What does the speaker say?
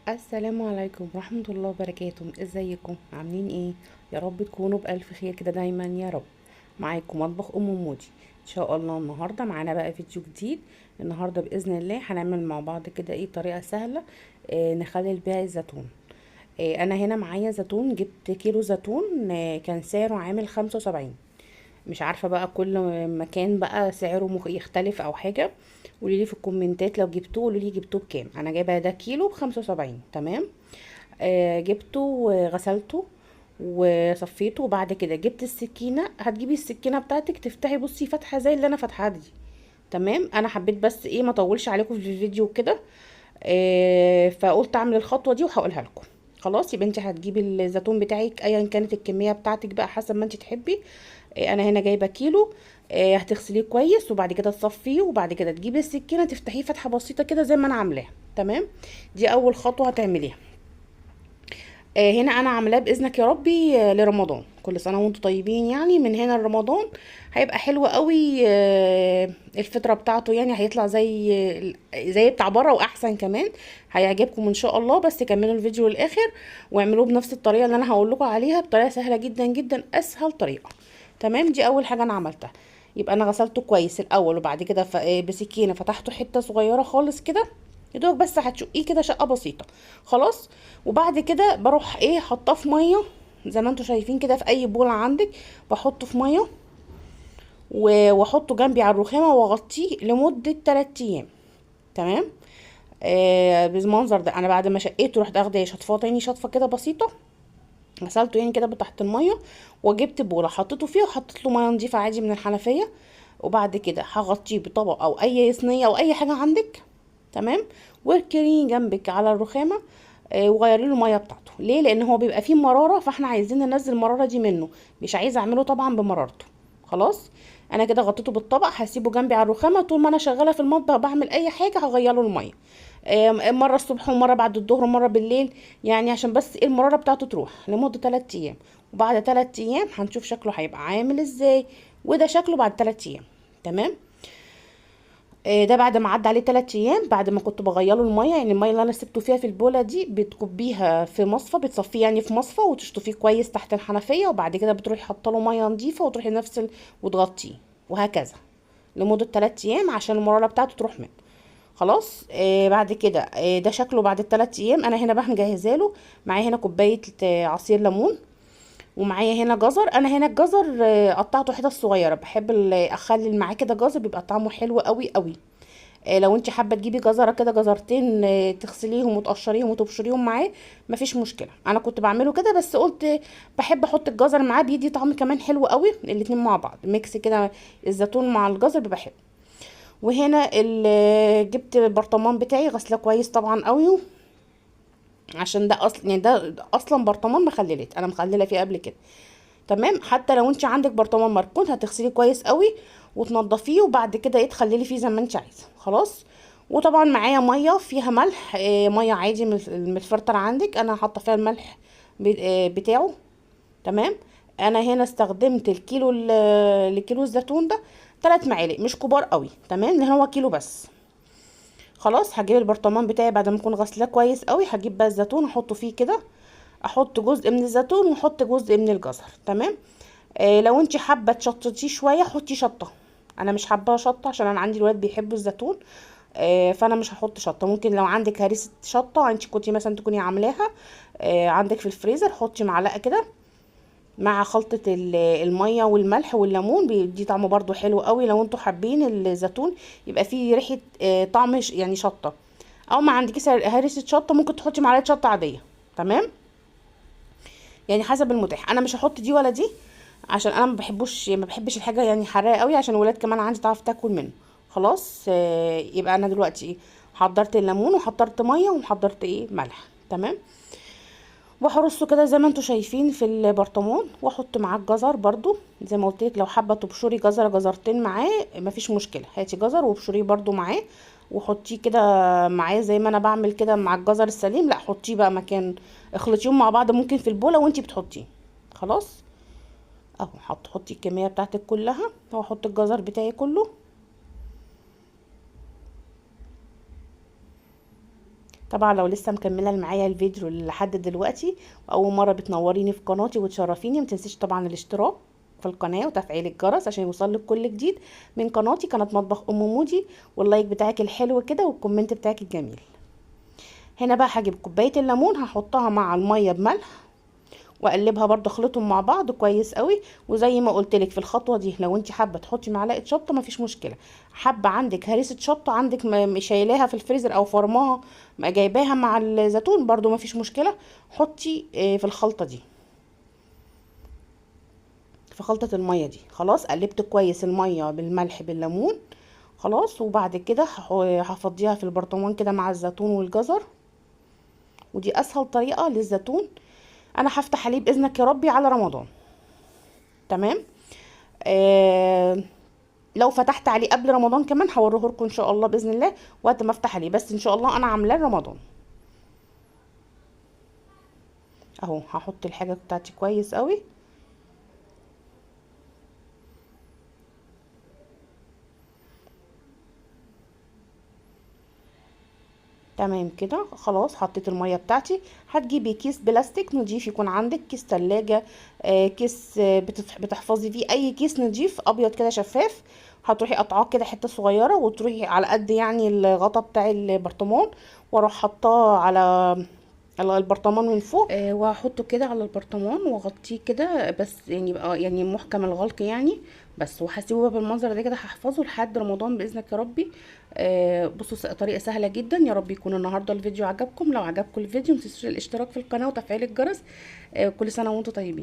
السلام عليكم ورحمة الله وبركاته. ازيكم عاملين ايه؟ يا رب تكونوا بألف خير كده دايما يا رب. معاكم مطبخ ام مودي ان شاء الله. النهاردة معانا بقى فيديو جديد. النهاردة بإذن الله هنعمل مع بعض كده ايه طريقة سهلة نخلل بيها الزيتون. انا هنا معايا زيتون، جبت كيلو زيتون كان سعره عامل 75. مش عارفة بقى كل مكان بقى سعره يختلف او حاجة. قوليلي في الكومنتات لو جبتوه، قوليلي جبتوه بكام. انا جايبه ده كيلو ب75. تمام. جبته وغسلته وصفيته، وبعد كده جبت السكينه. هتجيبي السكينه بتاعتك تفتحي بصي فتحه زي اللي انا فاتحاها دي. تمام. انا حبيت بس ايه ما اطولش عليكم في الفيديو كده. فقلت اعمل الخطوه دي وهقولها لكم. خلاص يبقى انت هتجيبي الزيتون بتاعك ايا كانت الكميه بتاعتك بقى حسب ما انت تحبي. انا هنا جايبه كيلو. هتغسليه كويس وبعد كده تصفيه وبعد كده تجيبي السكينه تفتحيه فتحه بسيطه كده زي ما انا عاملاها. تمام. دي اول خطوه هتعمليها. هنا انا عاملاه باذنك يا ربي لرمضان. كل سنه وانتم طيبين، يعني من هنا لرمضان هيبقى حلو قوي. الفطره بتاعته يعني هيطلع زي بتاع بره واحسن كمان. هيعجبكم ان شاء الله. بس كملوا الفيديو للاخر واعملوه بنفس الطريقه اللي انا هقول لكم عليها، بطريقه سهله جدا جدا، اسهل طريقه. تمام. دي اول حاجه انا عملتها. يبقى انا غسلته كويس الاول وبعد كده بسكينه فتحته حته صغيره خالص كده. يا دوب بس هتشقيه كده شقه بسيطه. خلاص. وبعد كده بروح ايه حطاه في ميه زي ما انتم شايفين كده في اي بوله عندك. بحطه في ميه واحطه جنبي على الرخامه واغطيه لمده 3 ايام. تمام. بالمنظر ده انا بعد ما شقيته رحت اخده شطفاه تاني شطفه كده بسيطه. غسلته يعني كده تحت الميه. وجبت بوله حطيته فيها وحطيت له ميه نضيفه عادي من الحنفيه. وبعد كده هغطيه بطبق او اي صينيه او اي حاجه عندك. تمام. واركنيه جنبك على الرخامه. وغيري له الميه بتاعته. ليه؟ لان هو بيبقى فيه مراره، فاحنا عايزين ننزل المراره دي منه. مش عايزه اعمله طبعا بمرارته. خلاص. انا كده غطيته بالطبق، هسيبه جنبي على الرخامه طول ما انا شغاله في المطبخ بعمل اي حاجه هغير له الميه. مره الصبح ومره بعد الظهر ومره بالليل. يعني عشان بس ايه المراره بتاعته تروح لمده 3 ايام. وبعد 3 ايام هنشوف شكله هيبقى عامل ازاي. وده شكله بعد 3 ايام. تمام. ده بعد ما عدى عليه 3 ايام بعد ما كنت بغيره الميه. يعني الميه اللي انا سبته فيها في البوله دي بتكبيها في مصفى، بتصفيه يعني في مصفى وتشطفيه كويس تحت الحنفيه. وبعد كده بتروحي حاطه له ميه نظيفه وتروحي نفس وتغطيه. وهكذا لمده 3 ايام عشان المراره بتاعته تروح منه. خلاص. بعد كده ده شكله بعد ال3 ايام. انا هنا بقى مجهزه له. معايا هنا كوبايه عصير ليمون. ومعايا هنا جزر. انا هنا الجزر قطعته حتت صغيره. بحب اخلي معاه كده جزر بيبقى طعمه حلو قوي قوي. لو انت حابه تجيبي جزره كده جزرتين تغسليهم وتقشريهم وتبشريهم معاه. مفيش مشكله. انا كنت بعمله كده بس قلت بحب احط الجزر معاه بيدي طعم كمان حلو قوي. الاتنين مع بعض ميكس كده. الزيتون مع الجزر بيبقى حلو. وهنا جبت البرطمان بتاعي غسله كويس طبعا قوي. عشان ده اصلا يعني ده اصلا برطمان مخللات انا مخلله فيه قبل كده. تمام. حتى لو انت عندك برطمان مركون هتغسليه كويس قوي وتنضفيه وبعد كده ايه تخللي فيه زي ما انت عايزه. خلاص. وطبعا معايا ميه فيها ملح. ميه عادي من الفلتر عندك. انا حاطه فيها الملح بتاعه. تمام. انا هنا استخدمت الكيلو الزيتون ده 3 معالق مش كبار قوي. تمام. لان هو كيلو بس. خلاص. هجيب البرطمان بتاعي بعد ما اكون غسلاه كويس قوي. هجيب بقى الزيتون احطه فيه كده. احط جزء من الزيتون واحط جزء من الجزر. تمام. لو انت حابه تشططيه شويه حطي شطه. انا مش حابه شطه عشان انا عندي الولاد بيحبوا الزيتون. فانا مش هحط شطه. ممكن لو عندك هريسه شطه انت كنتي مثلا تكوني عاملاها عندك في الفريزر حطي معلقه كده مع خلطة المية والملح والليمون بيدي طعمه برضو حلو قوي. لو انتوا حابين الزيتون يبقى فيه ريحة طعم يعني شطة. او ما عندكيش هريسة شطة ممكن تحطي معلقة شطة عادية. تمام. يعني حسب المتاح. انا مش هحط دي ولا دي عشان انا ما بحبش الحاجة يعني حراقة قوي عشان الولاد كمان عندي تعرف تاكل منه. خلاص. يبقى انا دلوقتي حضرت الليمون وحضرت مية وحضرت ملح. تمام. وهرصه كده زي ما انتوا شايفين في البرطمان واحط معاه الجزر برضو زي ما قلت لك. لو حابه تبشري جزره جزرتين معاه مفيش مشكله. هاتي جزر وابشريه برضو معاه وحطيه كده معاه زي ما انا بعمل كده مع الجزر السليم. لا حطيه بقى مكان. اخلطيهم مع بعض ممكن في البوله وانتي بتحطيه. خلاص. اهو حطي الكميه بتاعتك كلها. واحط الجزر بتاعي كله. طبعا لو لسه مكمله معايا الفيديو لحد دلوقتي واول مره بتنوريني في قناتي وتشرفيني، متنسيش طبعا الاشتراك في القناه وتفعيل الجرس عشان يوصلك كل جديد من قناتي قناه مطبخ ام مودي، واللايك بتاعك الحلو كده والكومنت بتاعك الجميل. هنا بقى هجيب كوبايه الليمون هحطها مع الميه بملح واقلبها برضه، اخلطهم مع بعض كويس قوي. وزي ما قلت لك في الخطوه دي لو انت حابه تحطي معلقه شطه مفيش مشكله، حابه عندك هريسه شطه عندك شايلاها في الفريزر او فرماها جايباها مع الزيتون برضه مفيش مشكله، حطي في الخلطه دي، في خلطه الميه دي. خلاص قلبت كويس الميه بالملح بالليمون خلاص، وبعد كده هفضيها في البرطمان كده مع الزيتون والجزر، ودي اسهل طريقه للزيتون. انا هفتح عليه باذنك يا ربي على رمضان. تمام. لو فتحت عليه قبل رمضان كمان هوريه لكم ان شاء الله باذن الله وقت ما افتح عليه، بس ان شاء الله انا عاملاه رمضان. اهو هحط الحاجه بتاعتي كويس قوي. تمام كده خلاص حطيت الميه بتاعتي. هتجيبي كيس بلاستيك نضيف يكون عندك، كيس تلاجة، كيس بتحفظي فيه، اي كيس نضيف ابيض كده شفاف. هتروحي قطعاه كده حته صغيره وتروحي على قد يعني الغطا بتاع البرطمان، واروح حطاه على البرطمان من فوق، وهحطه كده على البرطمان واغطيه كده بس يعني يبقى يعني محكم الغلق يعني بس، وهسيبه بالمنظر ده كده هحفظه لحد رمضان باذنك يا ربي. بصوا طريقه سهله جدا. يا رب يكون النهارده الفيديو عجبكم. لو عجبكم الفيديو متنسوش الاشتراك في القناه وتفعيل الجرس. كل سنه وانتم طيبين.